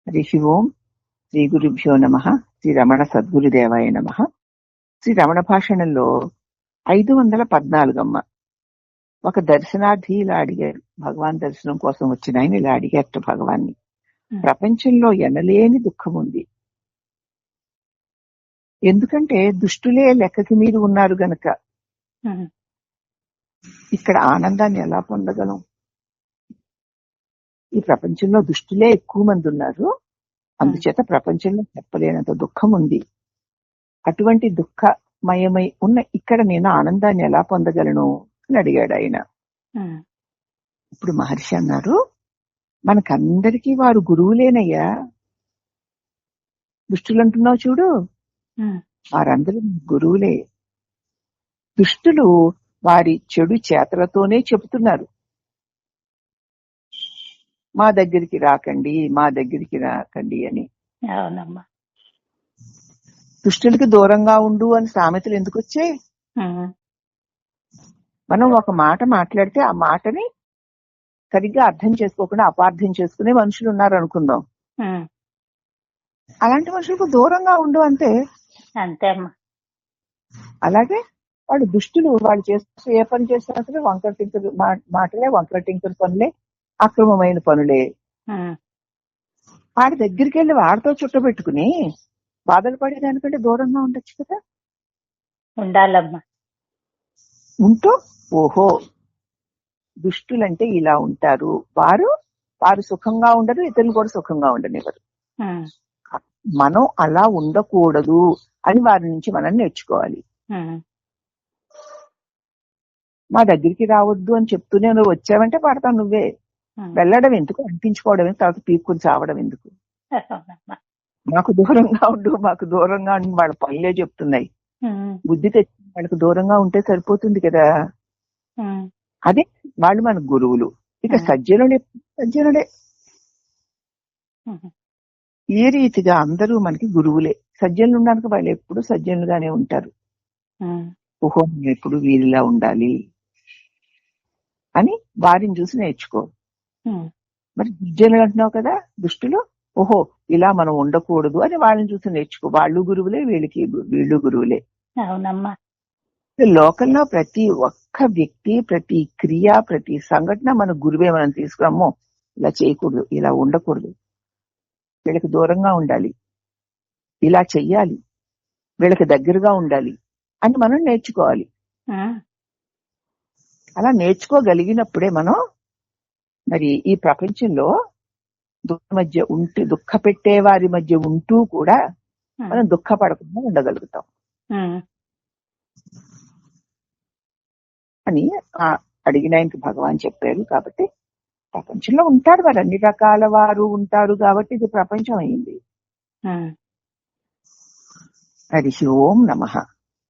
హరి ఓం. శ్రీ గురుభ్యో నమః. శ్రీ రమణ సద్గురుదేవాయ నమః. శ్రీ రమణ భాషణంలో 514 ఒక దర్శనార్థి ఇలా అడిగారు. భగవాన్ దర్శనం కోసం వచ్చిన ఆయన ఇలా అడిగారట భగవాన్ని. ప్రపంచంలో ఎనలేని దుఃఖం ఉంది, ఎందుకంటే దుష్టులే లెక్కకి మీరు ఉన్నారు గనక ఇక్కడ ఆనందాన్ని ఎలా పొందగలం? ఈ ప్రపంచంలో దుష్టులే ఎక్కువ మంది ఉన్నారు, అందుచేత ప్రపంచంలో చెప్పలేనంత దుఃఖం ఉంది. అటువంటి దుఃఖమయమై ఉన్న ఇక్కడ నేను ఆనందాన్ని ఎలా పొందగలను అని అడిగాడు ఆయన. ఇప్పుడు మహర్షి అన్నారు, మనకందరికీ వారు గురువులేనయ్యా. దుష్టులు అంటున్నావు చూడు, వారందరూ గురువులే. దుష్టులు వారి చెడు చేతలతోనే చెబుతున్నారు, మా దగ్గరికి రాకండి, మా దగ్గరికి రాకండి అని. అవునమ్మా. దుష్టులకి దూరంగా ఉండు అని సామెతలు ఎందుకు వచ్చాయి? మనం ఒక మాట మాట్లాడితే ఆ మాటని సరిగ్గా అర్థం చేసుకోకుండా అపార్థం చేసుకునే మనుషులు ఉన్నారు అనుకుందాం. అలాంటి మనుషులకు దూరంగా ఉండు అంతే. అంతే అమ్మా. అలాగే వాళ్ళు దుష్టులు, వాళ్ళు చేస్తే ఏ పని చేసినా సరే వంకర టింకరు మాటలే, వంకర టింకరు పనులే, అక్రమమైన పనులే. వాడి దగ్గరికి వెళ్ళి వాడితో చుట్టబెట్టుకుని బాధలు పడేదానికంటే దూరంగా ఉండొచ్చు కదా. ఉండాలమ్మా. ఉంటూ ఓహో దుష్టులంటే ఇలా ఉంటారు, వారు సుఖంగా ఉండరు, ఇతరులు కూడా సుఖంగా ఉండనివ్వరు. మనం అలా ఉండకూడదు అని వారి నుంచి మనం నేర్చుకోవాలి. మా దగ్గరికి రావద్దు అని చెప్తూనే నువ్వు వచ్చావంటే పడతావు నువ్వే. వెళ్ళడం ఎందుకు, అనిపించుకోవడం, తర్వాత పీక్కుని చావడం ఎందుకు? మాకు దూరంగా ఉండు, మాకు దూరంగా ఉండి వాళ్ళ పనులే చెప్తున్నాయి. బుద్ధి తెచ్చి వాళ్ళకు దూరంగా ఉంటే సరిపోతుంది కదా. అదే వాళ్ళు మన గురువులు. ఇక సజ్జనుడే. ఏ రీతిగా అందరూ మనకి గురువులే. సజ్జనులు ఉండడానికి వాళ్ళు ఎప్పుడు సజ్జనులుగానే ఉంటారు. ఓహో ఎప్పుడు వీరిలా ఉండాలి అని వారిని చూసి నేర్చుకో. మరి దుర్జనులు అంటున్నావు కదా, దుష్టులు, ఓహో ఇలా మనం ఉండకూడదు అని వాళ్ళని చూసి నేర్చుకో. వాళ్ళు గురువులే, వీళ్ళు గురువులే. అవునమ్మా. లోకంలో ప్రతి ఒక్క వ్యక్తి, ప్రతి క్రియ, ప్రతి సంఘటన మన గురువే. మనం తీసుకురామో ఇలా చేయకూడదు, ఇలా ఉండకూడదు, వీళ్ళకి దూరంగా ఉండాలి, ఇలా చెయ్యాలి, వీళ్ళకి దగ్గరగా ఉండాలి అని మనం నేర్చుకోవాలి. అలా నేర్చుకోగలిగినప్పుడే మనం మరి ఈ ప్రపంచంలో దుఃఖ పెట్టే వారి మధ్య ఉంటూ కూడా మనం దుఃఖపడకుండా ఉండగలుగుతాం అని అడిగిన ఆయనకి భగవాన్ చెప్పారు. కాబట్టి ప్రపంచంలో ఉంటారు వారు, అన్ని రకాల వారు ఉంటారు కాబట్టి ఇది ప్రపంచం అయింది. హరి ఓం నమః.